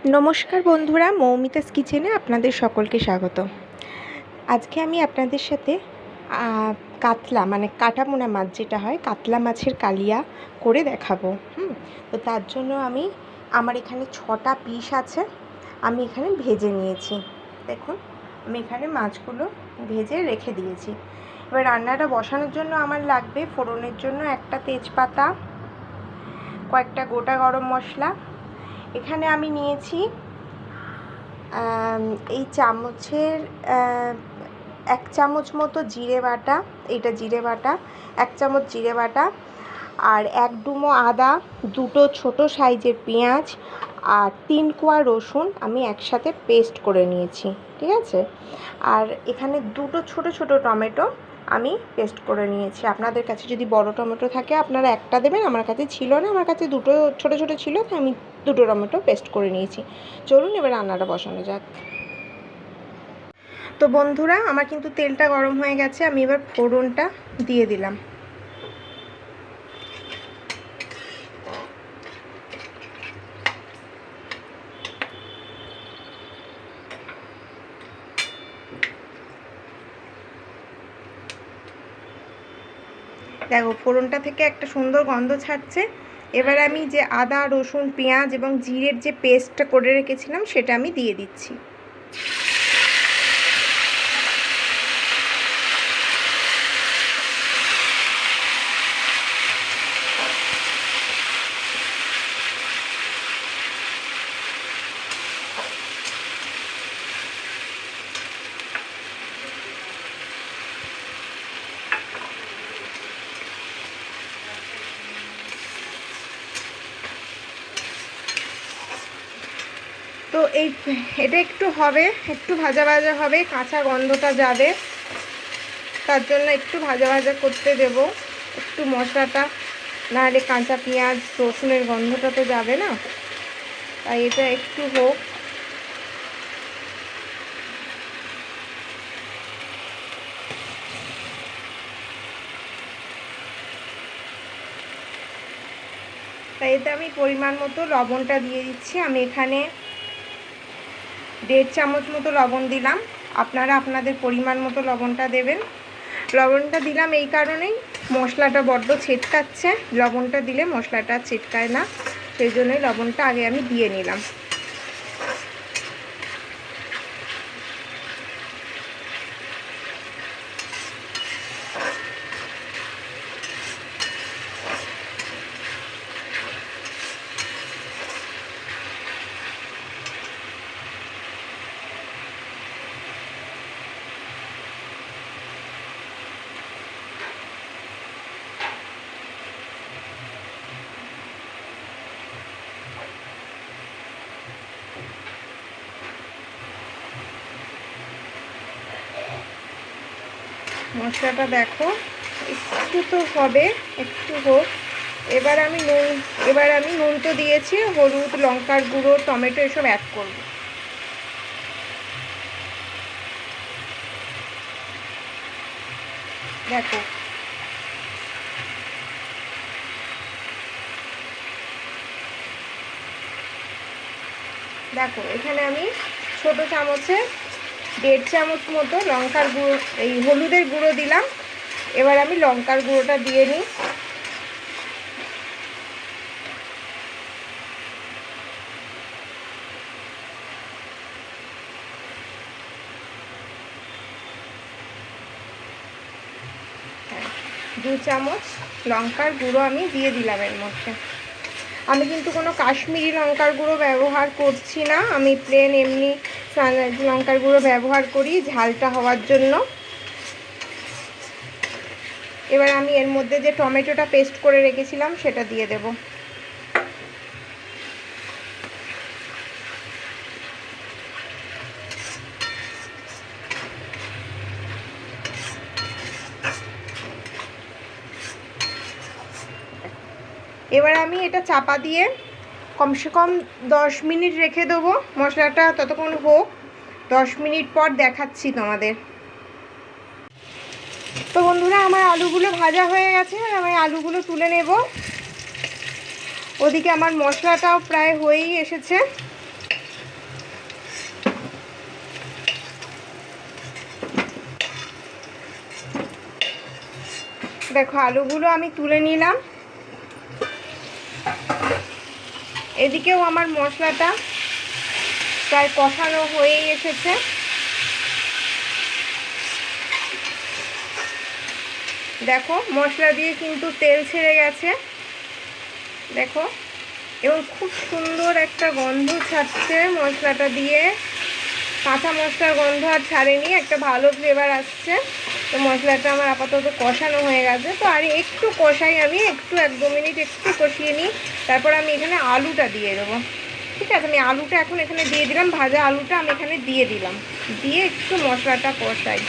নমস্কার বন্ধুরা, মৌমিতাস কিচেনে আপনাদের সকলকে স্বাগত। আজকে আমি আপনাদের সাথে কাতলা মানে কাটামোনা মাছ যেটা হয়, কাতলা মাছের কালিয়া করে দেখাবো। তো তার জন্য আমার এখানে 6টা পিস আছে, আমি এখানে ভেজে নিয়েছি। দেখুন, আমি এখানে মাছগুলো ভেজে রেখে দিয়েছি। এবার রান্নাটা বসানোর জন্য আমার লাগবে ফোড়নের জন্য একটা তেজপাতা, কয়েকটা গোটা গরম মশলা। এখানে আমি নিয়েছি এই চামচের 1 চামচ মতো জিরে বাটা, এইটা জিরে বাটা, 1 চামচ জিরে বাটা, আর 1 ডুমো আদা, 2টো ছোটো সাইজের পেঁয়াজ, আর 3 কোয়া রসুন আমি একসাথে পেস্ট করে নিয়েছি, ঠিক আছে। আর এখানে 2টো ছোটো ছোটো টমেটো আমি পেস্ট করে নিয়েছি। আপনাদের কাছে যদি বড় টমেটো থাকে আপনারা একটা দেবেন, আমার কাছে ছিল না, আমার কাছে 2টো ছোটো ছোটো ছিল, তাই আমি 2টো টমেটো পেস্ট করে নিয়েছি। চলুন এবার রান্নাটা বসানো যাক। তো বন্ধুরা, আমার কিন্তু তেলটা গরম হয়ে গেছে, আমি এবার ফোড়নটা দিয়ে দিলাম। দেখো, ফোড়নটা থেকে একটা সুন্দর গন্ধ ছাড়ছে। এবার আমি যে আদা, রসুন, পেঁয়াজ এবং জিরের যে পেস্টটা করে রেখেছিলাম সেটা আমি দিয়ে দিচ্ছি। তো এটা একটু ভাজা ভাজা হবে, কাঁচা গন্ধটা যাবে, তার জন্য একটু ভাজা ভাজা করতে দেব একটু মশলাটা, নাহলে কাঁচা পেঁয়াজ রসুনের গন্ধটা তো যাবে না, তাই এটা একটু হোক। তাই এতে আমি পরিমাণ মতো লবণটা দিয়ে দিচ্ছি। আমি এখানে 1.5 চামচ মতো লবণ দিলাম, আপনারা আপনাদের পরিমাণ মতো লবণটা দেবেন। লবণটা দিলাম এই কারণেই, মশলাটা বড্ড ছিটকাচ্ছে, লবণটা দিলে মশলাটা ছিটকায় না, সেই জন্যই লবণটা আগে আমি দিয়ে নিলাম। মশলাটা দেখো একটু তো হবে, একটু হোক। এবার আমি নুন তো দিয়েছি, হলুদ, লঙ্কার গুঁড়ো, টমেটো এসব অ্যাড করব। দেখো এখানে আমি ছোটো চামচে 1.5 চামচ মতো লঙ্কার গুঁড়ো, এই হলুদের গুঁড়ো দিলাম। এবার আমি লঙ্কার গুঁড়োটা দিয়ে নিই। হ্যাঁ, 2 চামচ লঙ্কার গুঁড়ো আমি দিয়ে দিলাম এর মধ্যে। আমি কিন্তু কোনো কাশ্মীরি লঙ্কার গুঁড়ো ব্যবহার করছি না, আমি প্লেন এমনি লঙ্কার গুঁড়ো ব্যবহার করি ঝালটা হওয়ার জন্য। এবার আমি এর মধ্যে যে টমেটোটা পেস্ট করে রেখেছিলাম সেটা দিয়ে দেব। এবার আমি এটা চাপা দিয়ে কমসে কম 10 মিনিট রেখে দেবো, মশলাটা ততক্ষণ হোক। 10 মিনিট পর দেখাচ্ছি তোমাদের। তো বন্ধুরা, আমার আলুগুলো ভাজা হয়ে গেছে, আমি আলুগুলো তুলে নেব। ওদিকে আমার মশলাটাও প্রায় হয়েই এসেছে। দেখো আলুগুলো আমি তুলে নিলাম। এদিকেও আমার মশলাটা প্রায় কষানো হয়েই এসেছে। দেখো মশলা দিয়ে কিন্তু তেল ছেড়ে গেছে, দেখো, এবং খুব সুন্দর একটা গন্ধ ছাড়ছে মশলাটা দিয়ে। কাঁচা মশলার গন্ধ আর ছাড়েনি, একটা ভালো ফ্লেভার আসছে। তো মশলাটা আমার আপাতত কষানো হয়ে গেছে। তো আর একটু কষাই, আমি একটু 1-2 মিনিট একটু কষিয়ে নিই, তারপর আমি এখানে আলুটা দিয়ে দেবো। ঠিক আছে, আমি আলুটা এখন এখানে দিয়ে দিলাম, ভাজা আলুটা আমি এখানে দিয়ে দিলাম, দিয়ে একটু মশলাটা কষাই।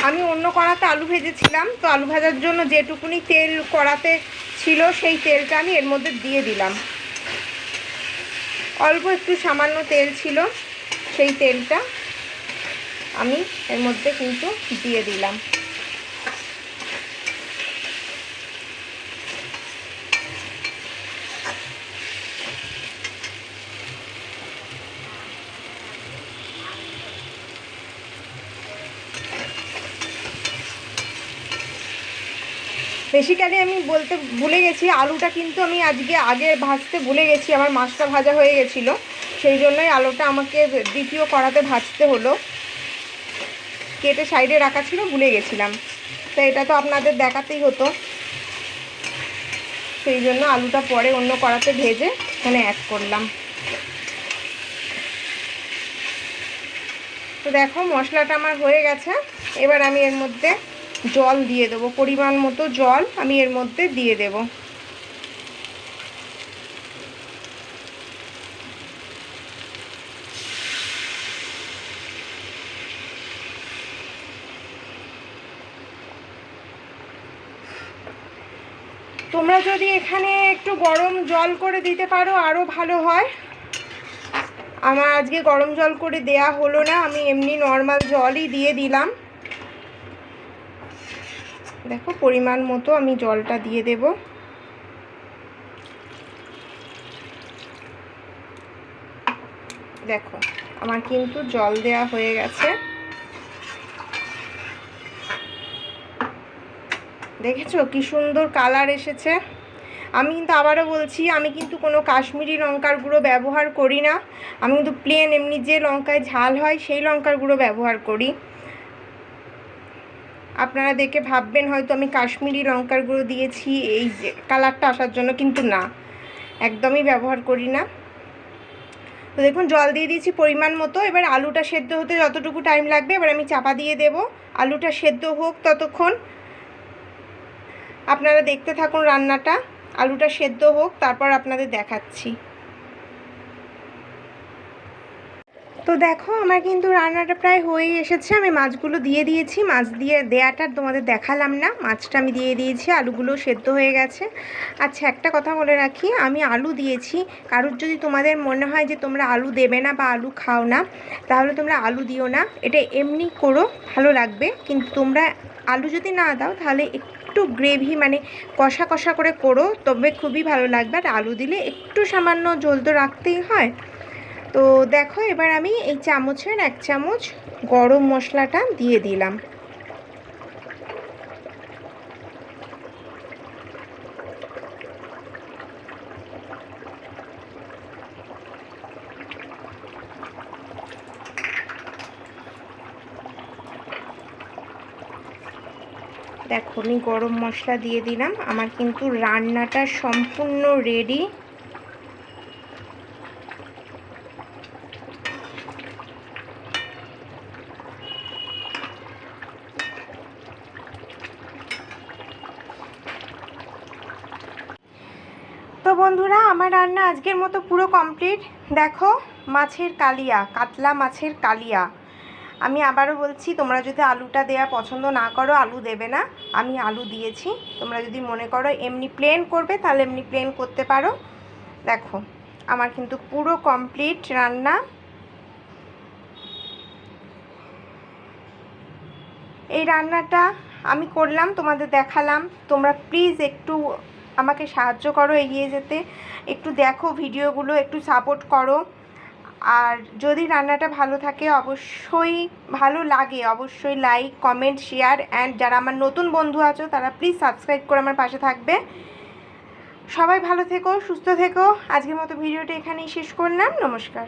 আমি অন্য কড়াতে আলু ভেজেছিলাম, তো আলু ভাজার জন্য যেটুকুনি তেল কড়াতে ছিল সেই তেলটা আমি এর মধ্যে দিয়ে দিলাম। অল্প একটু সামান্য তেল ছিল, সেই তেলটা আমি এর মধ্যে কিন্তু দিয়ে দিলাম। বেসিক্যালি আমি বলতে ভুলে গেছি, আলুটা কিন্তু আমি আগে ভাজতে ভুলে গেছি, আমার মাছটা ভাজা হয়ে গেছিলো, সেই জন্যই আলুটা আমাকে দ্বিতীয় কড়াতে ভাজতে হলো। কেটে সাইডে রাখা ছিল, ভুলে গেছিলাম, তো এটা তো আপনাদের দেখাতেই হতো, সেই জন্য আলুটা পরে অন্য কড়াতে ভেজে এখানে অ্যাড করলাম। তো দেখো মশলাটা আমার হয়ে গেছে। এবার আমি এর মধ্যে জল দিয়ে দেবো, পরিমাণ মতো জল আমি এর মধ্যে দিয়ে দেব। তোমরা যদি এখানে একটু গরম জল করে দিতে পারো আরও ভালো হয়। আমার আজকে গরম জল করে দেয়া হলো না, আমি এমনি নর্মাল জলই দিয়ে দিলাম। দেখো পরিমাণ মতো আমি জলটা দিয়ে দেব। দেখো আমার কিন্তু জল দেয়া হয়ে গেছে, দেখেছো কি সুন্দর কালার এসেছে। আমি কিন্তু আবারও বলছি, আমি কিন্তু কোনো কাশ্মীরি লঙ্কার গুঁড়ো ব্যবহার করি না, আমি কিন্তু প্লেন এমনি যে লঙ্কায় ঝাল হয় সেই লঙ্কার গুঁড়ো ব্যবহার করি। আপনারা দেখে ভাববেন হয়তো আমি কাশ্মীরি লঙ্কার গুঁড়ো দিয়েছি এই যে কালারটা আসার জন্য, কিন্তু না, একদমই ব্যবহার করি না। তো দেখুন জল দিয়ে দিয়েছি পরিমাণ মতো। এবার আলুটা সেদ্ধ হতে যতটুকু টাইম লাগবে এবার আমি চাপা দিয়ে দেব, আলুটা সেদ্ধ হোক ততক্ষণ। আপনারা দেখতে থাকুন রান্নাটা, আলুটা সেদ্ধ হোক, তারপর আপনাদের দেখাচ্ছি। তো দেখো আমার কিন্তু রান্নাটা প্রায় হয়েই এসেছে, আমি মাছগুলো দিয়ে দিয়েছি, মাছ দিয়ে দেয়াটা তোমাদের দেখালাম না, মাছটা আমি দিয়ে দিয়েছি, আলুগুলো সেদ্ধ হয়ে গেছে। আচ্ছা একটা কথা বলে রাখি, আমি আলু দিয়েছি, কারোর যদি তোমাদের মনে হয় যে তোমরা আলু দেবে না বা আলু খাও না, তাহলে তোমরা আলু দিও না, এটা এমনি করো ভালো লাগবে। কিন্তু তোমরা আলু যদি না দাও তাহলে একটু গ্রেভি মানে কষা কষা করে করো, তবে খুবই ভালো লাগবে। আর আলু দিলে একটু সামান্য ঝোল তো রাখতেই হয়। তো দেখো এবার আমি এই চামচের 1 চামচ গরম মশলাটা দিয়ে দিলাম। দেখো আমি গরম মশলা দিয়ে দিলাম, আমার কিন্তু রান্নাটা সম্পূর্ণ রেডি। তো বন্ধুরা আমার রান্না আজকের মতো পুরো কমপ্লিট। দেখো মাছের কালিয়া, কাতলা মাছের কালিয়া। আমি আবারও বলছি, তোমরা যদি আলুটা দেওয়া পছন্দ না করো আলু দেবে না, আমি আলু দিয়েছি। তোমরা যদি মনে করো এমনি প্লেন করবে তাহলে এমনি প্লেন করতে পারো। দেখো আমার কিন্তু পুরো কমপ্লিট রান্না। এই রান্নাটা আমি করলাম, তোমাদের দেখালাম। তোমরা প্লিজ একটু আমাকে সাহায্য করো এগিয়ে যেতে, একটু দেখো ভিডিওগুলো, একটু সাপোর্ট করো। আর যদি রান্নাটা ভালো থাকে, অবশ্যই ভালো লাগে, অবশ্যই লাইক, কমেন্ট, শেয়ার, অ্যান্ড যারা আমার নতুন বন্ধু আছো তারা প্লিজ সাবস্ক্রাইব করে আমার পাশে থাকবে। সবাই ভালো থেকো, সুস্থ থেকো। আজকের মতো ভিডিওটা এখানেই শেষ করলাম। নমস্কার।